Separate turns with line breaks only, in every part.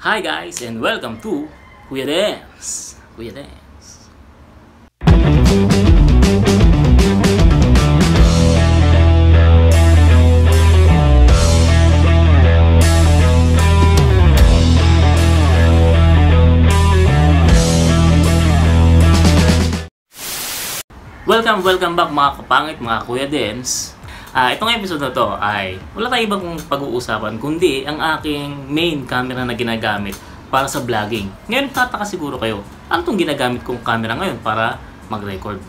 Hi guys and welcome to Kuya Dance. Kuya Dance. Welcome back mga kapangit, mga Kuya Dance. Itong episode na to ay wala tayong ibang pag-uusapan kundi ang aking main camera na ginagamit para sa vlogging. Ngayon tataka siguro kayo, ano itong ginagamit kong camera ngayon para mag-record?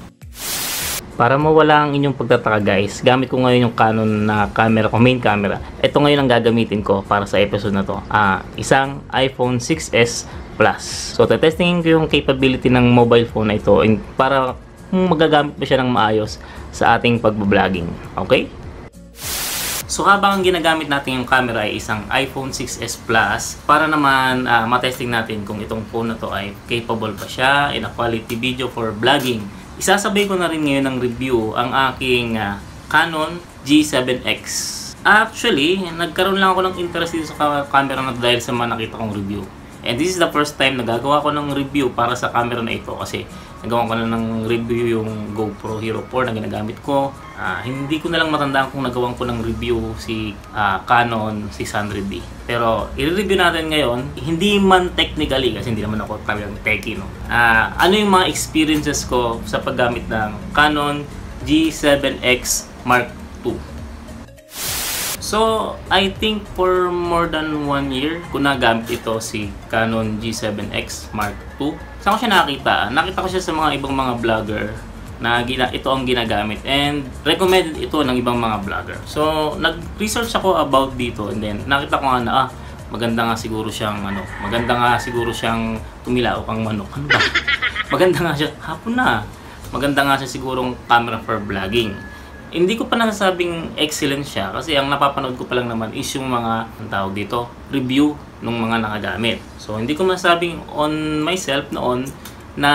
Para mawala ang inyong pagtataka guys, gamit ko ngayon yung Canon na camera ko, main camera. Ito ngayon ang gagamitin ko para sa episode na to. Isang iPhone 6s Plus. So testingin ko yung capability ng mobile phone na ito para magagamit mo siya ng maayos sa ating pag-vlogging. Okay? So habang ginagamit natin yung camera ay isang iPhone 6s Plus para naman matesting natin kung itong phone na to ay capable pa siya in a quality video for vlogging. Isasabay ko na rin ngayon ng review ang aking Canon G7X. Actually, nagkaroon lang ako ng interest dito sa camera na dahil sa mga nakita kong review. And this is the first time na gagawa ko ng review para sa camera na ito kasi nagawa ko na ng review yung GoPro Hero 4 na ginagamit ko. Hindi ko na lang matandaan kung nagawa ko ng review si Canon 600D. Pero i-review natin ngayon, hindi man technically kasi hindi naman ako talagang techie, no? Ano yung mga experiences ko sa paggamit ng Canon G7X Mark II. So, I think for more than 1 year ko nagamit ito si Canon G7X Mark II. Saan ko siya nakita? Nakita ko siya sa mga ibang mga vlogger na ito ang ginagamit and recommended ito ng ibang mga vlogger. So, nag-research ako about dito and then nakita ko nga na maganda nga siguro siyang tumilaok ang manok. Ano ba? Maganda nga siya, hapon na. Maganda nga siya sigurong camera for vlogging. Hindi ko pa nasasabing excellent siya kasi ang napapanood ko pa lang naman is yung mga review ng mga nakagamit. So hindi ko masabing on myself noon na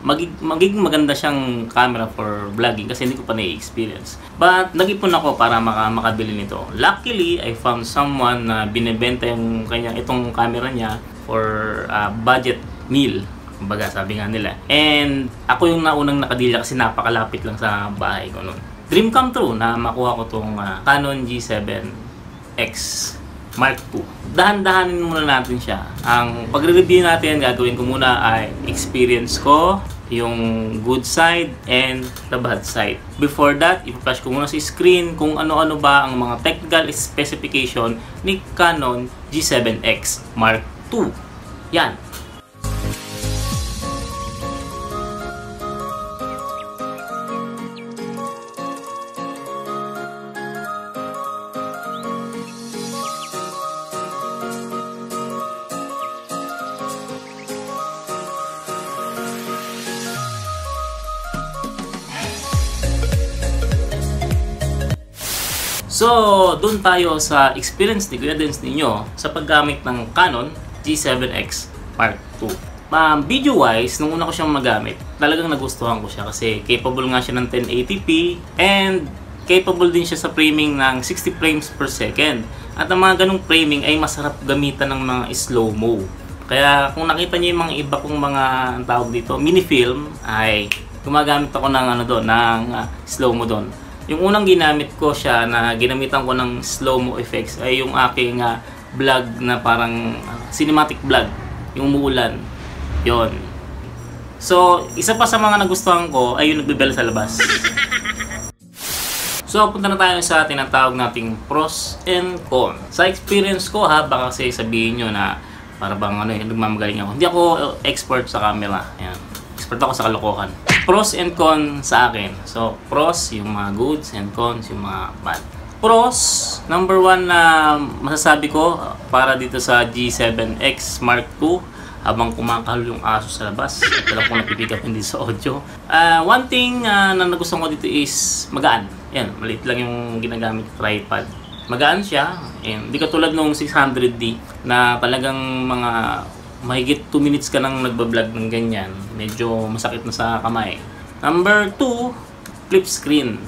magiging maganda siyang camera for vlogging kasi hindi ko pa na-experience. But nag-ipon ako para makabili nito. Luckily, I found someone na binebenta itong camera niya for budget meal. Kumbaga sabi nga nila. And ako yung naunang nakadila kasi napakalapit lang sa bahay ko noon. Dream come true na makuha ko tong Canon G7X Mark II. Dahan-dahanin muna natin siya. Ang pagre-review natin, gagawin ko muna ay experience ko, yung good side and the bad side. Before that, ipa-flash ko muna sa screen kung ano-ano ba ang mga technical specification ni Canon G7X Mark II. Yan. So, doon tayo sa experience ni Kuya Dance ninyo sa paggamit ng Canon G7X Mark II. Video-wise, nung una ko siyang magamit, talagang nagustuhan ko siya kasi capable nga siya ng 1080p and capable din siya sa framing ng 60 frames per second. At ang mga ganong framing ay masarap gamitan ng mga slow-mo. Kaya kung nakita niyo yung mga iba kong mga mini-film, ay gumagamit ako ng slow-mo doon. Yung unang ginamit ko siya na ginamitan ko ng slow-mo effects ay yung aking vlog na parang cinematic vlog, yung umuulan. Yon. So, isa pa sa mga nagustuhan ko ay yung nagbibel sa labas. So, punta na tayo sa tinatawag nating pros and cons. Sa experience ko baka kasi sabihin nyo na para bang nagmamagaling ako. Hindi ako expert sa camera. Ayan. Expert ako sa kalokohan. Pros and cons sa akin. So, pros, yung mga goods, and cons, yung mga bad. Pros, number 1 na masasabi ko para dito sa G7X Mark II habang kumakahol yung aso sa labas. At alam ko napipick up hindi sa audio. One thing na nagustuhan ko dito is magaan. Yan, maliit lang yung ginagamit tripod. Magaan siya. And di katulad nung 600D na talagang mga mahigit 2 minutes ka nang nagbablog ng ganyan. Medyo masakit na sa kamay. Number 2, flip screen.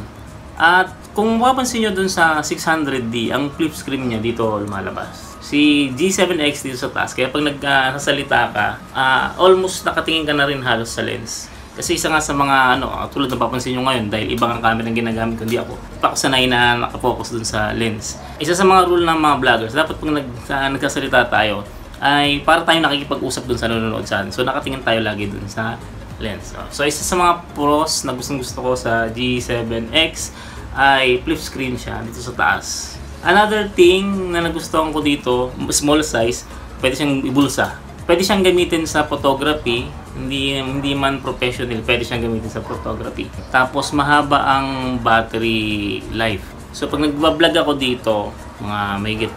At Kung mapapansin nyo dun sa 600D, ang flip screen niya dito lumalabas. Si G7X dito sa taas, kaya pag nagsasalita ka, almost nakatingin ka na rin halos sa lens. Kasi isa nga sa mga tulad na papansin nyo ngayon, dahil ibang ang camera ang ginagamit, kundi ako sanay na nakafocus dun sa lens. Isa sa mga rule ng mga vloggers, dapat pag nagsasalita tayo, ay para tayo nakikipag-usap dun sa nanonood saan. So nakatingin tayo lagi dun sa lens. So isa sa mga pros na gustong gusto ko sa G7X ay flip screen siya dito sa taas. Another thing na nagustuhan ko dito, small size, pwede siyang ibulsa. Pwede siyang gamitin sa photography, hindi man professional, pwede siyang gamitin sa photography. Tapos mahaba ang battery life. So pag nagba-vlog ako dito, mga mahigit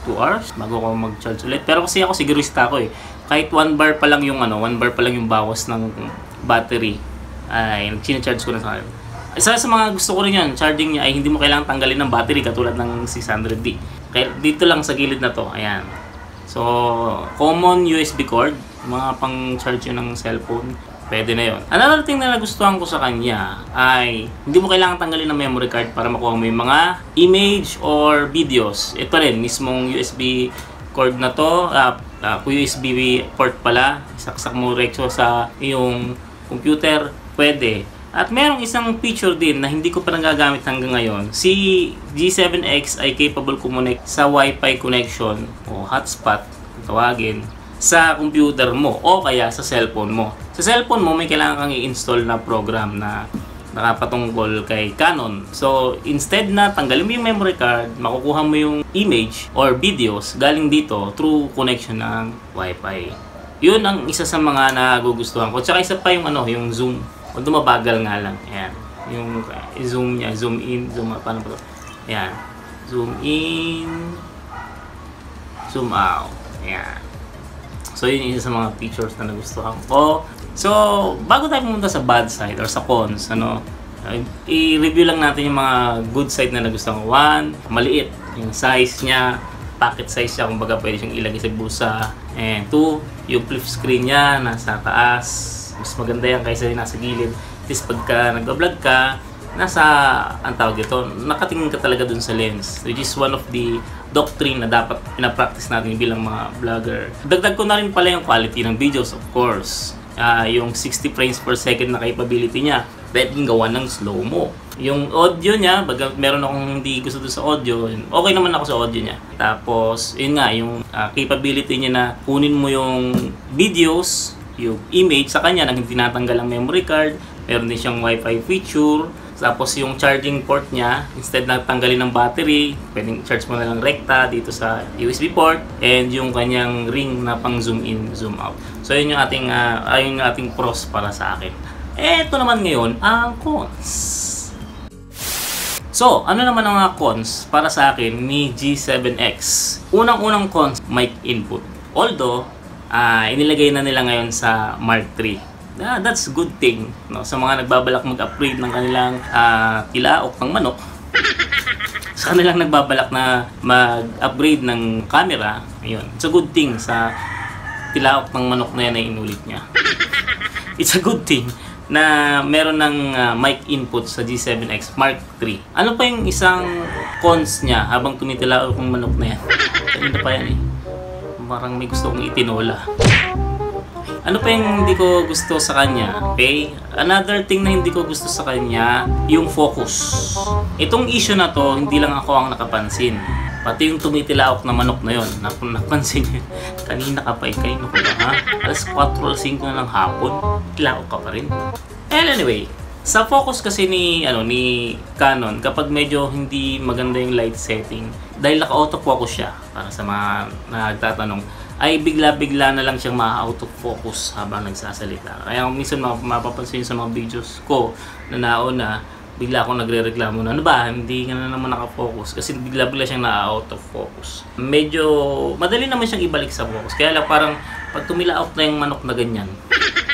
2 hours bago ako mag-charge ulit. Pero kasi ako sigurista ako kahit 1 bar pa lang yung 1 bar pa lang yung bawas ng battery ay nag-charge ko na sa akin. Isa sa mga gusto ko rin yan, charging niya ay hindi mo kailangan tanggalin ng battery katulad ng 600D. Kaya dito lang sa gilid na to, ayan. So, common USB cord, mga pang-charge yun ng cellphone, pwede na yun. Another thing na nagustuhan ko sa kanya ay hindi mo kailangan tanggalin ng memory card para makuha mo yung mga image or videos. Ito rin, mismong USB cord na to, USB port pala, saksak mo rekso sa iyong computer, pwede. At merong isang feature din na hindi ko pa nagagamit hanggang ngayon. Si G7X ay capable connect sa Wi-Fi connection o hotspot, kung tawagin, sa computer mo o kaya sa cellphone mo. Sa cellphone mo, may kailangan kang i-install na program na nakapatungkol kay Canon. So, instead na tanggalin mo yung memory card, makukuha mo yung image or videos galing dito through connection ng Wi-Fi. Yun ang isa sa mga nagugustuhan ko. Tsaka isa pa yung yung zoom. Although mabagal nga lang. Ayan. Yung zoom niya, zoom in, zoom out. Paano ba ito? Ayan. Zoom in, zoom out. Ayan. So, yun yung isa sa mga features na nagustuhan ko. So, bago tayo pumunta sa bad side or sa cons, i-review lang natin yung mga good side na nagustuhan ko. 1, maliit. Yung size niya, pocket size siya, kumbaga pwede siyang ilagay sa bulsa. And 2, yung flip screen niya, nasa taas. Mas maganda yan kaysa nasa gilid. At least pagka nag-vlog ka, nakatingin ka talaga dun sa lens. Which is one of the doctrine na dapat pinapractice natin bilang mga vlogger. Dagdag ko na rin pala yung quality ng videos, of course. Yung 60 frames per second na capability niya, pwedeng gawa ng slow-mo. Yung audio niya, meron akong hindi gusto doon sa audio, okay naman ako sa audio niya. Tapos, yun nga, yung capability niya na kunin mo yung videos, yung image sa kanya nang hindi tinatanggal ang memory card. Meron din siyang Wi-Fi feature. Tapos yung charging port niya, instead na tanggalin ng battery, pwedeng charge mo na lang rekta dito sa USB port. And yung kanyang ring na pang zoom in, zoom out. So yun yung ating pros para sa akin. Eto naman ngayon, ang cons. So, ano naman ang mga cons para sa akin ni G7X? Unang-unang cons, mic input. Although, inilagay na nila ngayon sa Mark III. That's a good thing, no? Sa mga nagbabalak mag-upgrade ng kanilang tilaok ng manok, sa kanilang nagbabalak na mag-upgrade ng camera, ayun, it's a good thing sa tilaok ng manok na yan na inulit niya. It's a good thing na meron ng mic input sa G7X Mark III. Ano pa yung isang cons niya habang tumitilaok ng manok na yan? Kanina pa yan parang may gusto kong itinola. Ano pa yung hindi ko gusto sa kanya? Okay? Another thing na hindi ko gusto sa kanya, yung focus. Itong issue na to, hindi lang ako ang nakapansin. Pati yung tumitilaok na manok na yon, napansin nyo. Kanina ka pa, kanina ko ba, ha? Alas 4 o 5 na ng hapon, tilaok ka pa rin. And anyway, sa focus kasi ni Canon, kapag medyo hindi maganda yung light setting, dahil naka-autofocus siya, para sa mga nagtatanong, ay bigla-bigla na lang siyang ma-autofocus habang nagsasalita. Kaya minsan mapapansin sa mga videos ko na nauna, bigla akong nagre-reklamo na, ano ba, hindi ka na naman nakafocus kasi bigla-bigla siyang na-autofocus. Medyo madali naman siyang ibalik sa focus. Kaya lang parang pag tumilaok na yung manok na ganyan,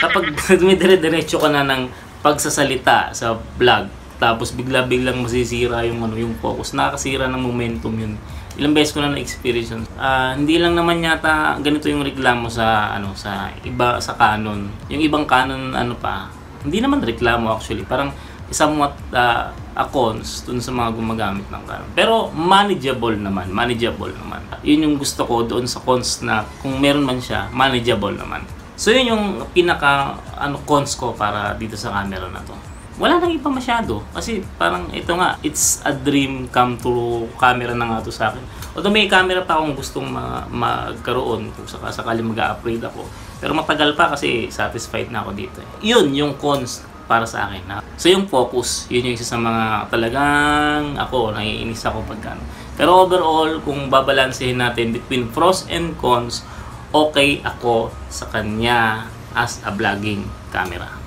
kapag dumidire-diretso ka na ng pagsasalita sa vlog, tapos bigla-biglang masisira yung focus, nakakasira ng momentum yun. Ilang beses ko na na-experience yun. Hindi lang naman yata ganito yung reklamo sa sa Canon. Yung ibang Canon hindi naman reklamo actually. Parang somewhat cons dun sa mga gumagamit ng Canon. Pero manageable naman. Yun yung gusto ko doon sa cons na kung meron man siya, manageable naman. So yun yung pinaka cons ko para dito sa camera na to. Wala nang iba masyado kasi parang ito nga, it's a dream come true camera na nga to sa akin. Although may camera pa akong gustong magkaroon kung sakali mag-upgrade ako. Pero matagal pa kasi satisfied na ako dito. Yun yung cons para sa akin. So yung focus, yun yung isa sa mga talagang ako, naiinis ako pagkano. Pero overall, kung babalansehin natin between pros and cons, okay ako sa kanya as a vlogging camera.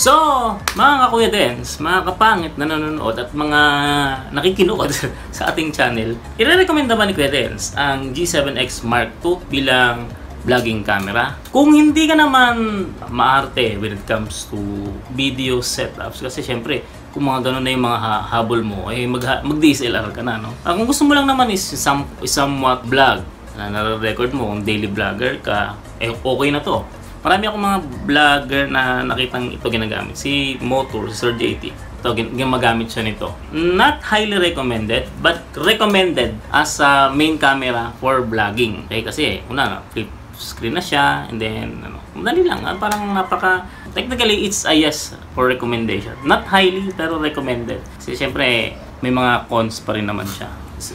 So, mga kakuya dens, mga kapangit na nanonood at mga nakikinood sa ating channel, i-recommend naman ni Kuya Dens ang G7X Mark II bilang vlogging camera. Kung hindi ka naman maarte when it comes to video setups, kasi syempre, kung mga ganun na yung mga habol mo, ay mag-DSLR ka na, no? Kung gusto mo lang naman is somewhat vlog, na nare-record mo, kung daily vlogger ka, okay na to. Marami akong mga vlogger na nakitang ito ginagamit. Si Motor, si Sir JT. Ito, ginagamit siya nito. Not highly recommended, but recommended as a main camera for vlogging. Okay, kasi, flip screen na siya, and then, madali lang. Parang technically, it's a yes for recommendation. Not highly, pero recommended. Kasi, syempre, may mga cons pa rin naman siya.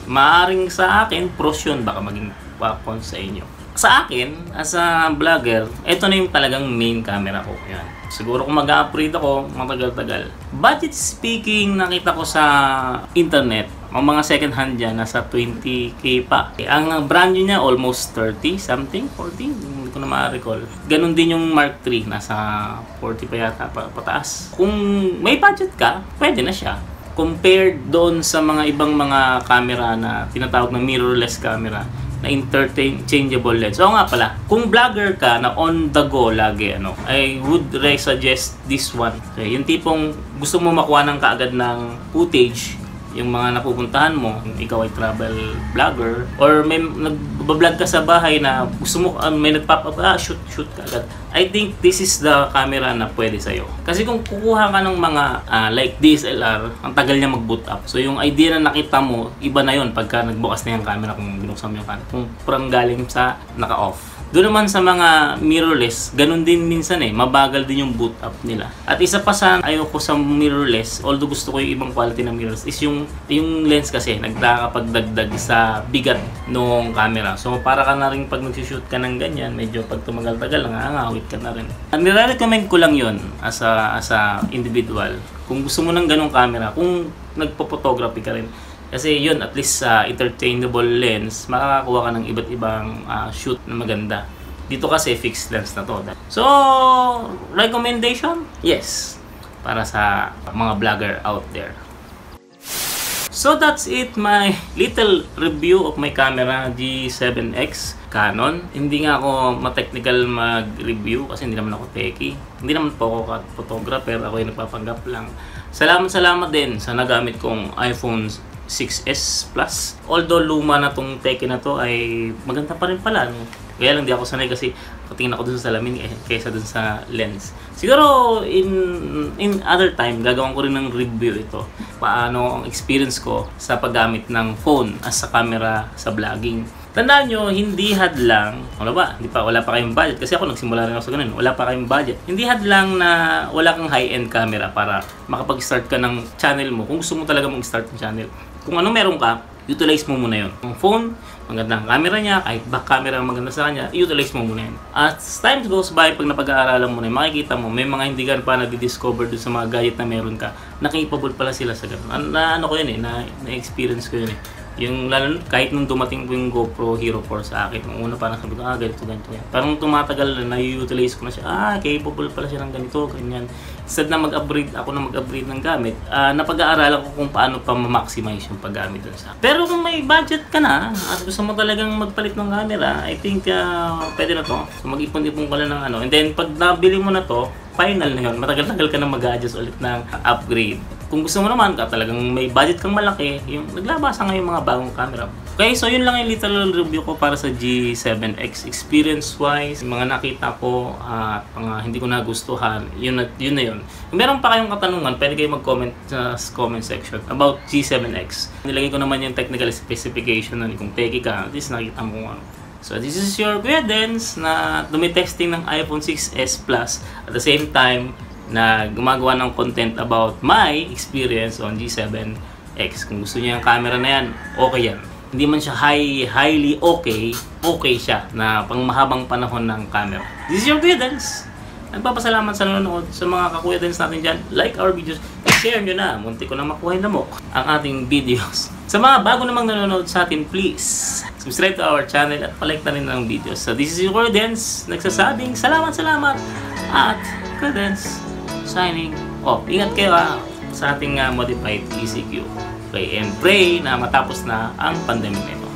Maaring sa akin, pros yun, baka maging cons sa inyo. Sa akin, as a vlogger, ito na yung talagang main camera ko. Yan. Siguro kung mag-upgrade ako, matagal-tagal. Budget speaking, nakita ko sa internet, ang mga second hand dyan, nasa 20k pa. Ang brand new niya, almost 30 something, 40, hindi ko na ma-recall. Ganon din yung Mark III, nasa 40 pa yata, pataas. Kung may budget ka, pwede na siya. Compared doon sa mga ibang mga camera na tinatawag na mirrorless camera, na interchangeable lens. So nga pala, kung vlogger ka na on the go lagi, I would suggest this one. Okay, yung tipong gusto mo makuha ng kaagad ng footage, yung mga napupuntahan mo, ikaw ay travel vlogger, or may nagbablog ka sa bahay na gusto mo, may nagpap-up, shoot ka agad. I think this is the camera na pwede sa'yo. Kasi kung kukuha ka ng mga like DSLR, ang tagal niya mag-boot up. So yung idea na nakita mo, iba na yun pagka nagbukas na yung camera, kung binuksan mo yung camera. Kung parang galing sa naka-off. Doon naman sa mga mirrorless, ganun din minsan mabagal din yung boot up nila. At isa pa sa ayoko sa mirrorless, although gusto ko yung ibang quality ng mirrorless, is yung lens kasi nagkakapagdagdag sa bigat ng camera. So para ka na rin pag nag-shoot ka ng ganyan, medyo pag tumagal-tagal, nangangawit ka na rin. Nire-recommend ko lang yun as a individual. Kung gusto mo ng ganong camera, kung nagpo-photography ka rin, kasi yun, at least sa interchangeable lens, makakakuha ka ng iba't ibang shoot na maganda. Dito kasi fixed lens na to. So, recommendation? Yes. Para sa mga vlogger out there. So that's it, my little review of my camera G7X Canon. Hindi nga ako ma-technical mag-review kasi hindi naman ako techie. Hindi naman po ako photographer, ako yung nagpapanggap lang. Salamat din sa nagamit kong iPhone 6s Plus. Although luma na tong Teki na to, ay maganda pa rin pala. Kaya lang di ako sanay kasi patingin ako dun sa salamin kaysa dun sa lens. Siguro in other time, gagawin ko rin ng review ito. Paano ang experience ko sa paggamit ng phone as a camera sa vlogging. Tandaan nyo, hindi hadlang, wala pa kayong budget, kasi ako nagsimula rin ako sa ganun, wala pa kayong budget. Hindi hadlang na wala kang high-end camera para makapag-start ka ng channel mo, kung gusto mo talaga mag-start ng channel. Kung ano meron ka, utilize mo muna yun. Ang phone, magandang camera niya, kahit back camera ang maganda sa kanya, utilize mo muna yun. As time goes by, pag napag-aaralan mo na yun, makikita mo, may mga hindi ka pa nag-discover doon sa mga gadget na meron ka, na capable pala sila sa ganun. Ano ko yun na-experience ko yun Yung lalo, kahit nung dumating po yung GoPro Hero 4 sa akin, nung una parang sabi ko, ganito yan. Parang tumatagal na na-utilize ko na siya, capable pala siya ng ganito, ganyan. Instead na mag-upgrade ng gamit, napag-aaralan ko kung paano pa ma-maximize yung paggamit dun sa. Pero kung may budget ka na, at gusto mo talagang magpalit ng camera, I think pwede na to. So mag-ipon-ipon ka lang ng and then pag nabili mo na to, final na yun, matagal-tagal ka na mag-adjust ulit ng upgrade. kung gusto mo naman ka talagang may budget kang malaki, yung naglabasa nga yung mga bagong camera. Okay, so yun lang yung literal review ko para sa G7X. Experience-wise, yung mga nakita ko at mga hindi ko nagustuhan, yun na yun. Kung meron pa kayong katanungan, pwede kayo mag-comment sa comment section about G7X. Nilagay ko naman yung technical specification nun, kung peki ka, at least nakita mo kung ano. So this is your Kuya Dens na dumitesting ng iPhone 6s Plus at the same time na gumagawa ng content about my experience on G7X. Kung gusto niyo yung camera na yan, okay yan. Hindi man siya highly okay siya na pang mahabang panahon ng camera. This is your Kuya Dens. Nagpapasalamat sa nanonood sa mga kakuya Dens natin dyan. Like our videos, share nyo na. Munti ko na makuha yung lamok ang ating videos. Sa mga bago namang nanonood sa atin, please subscribe to our channel at palike na rin ng videos. So this is your Kuya Dens nagsasabing salamat at Kuya Dens signing off. Ingat kayo sa ating modified ECQ. Okay, and pray na matapos na ang pandemic nito.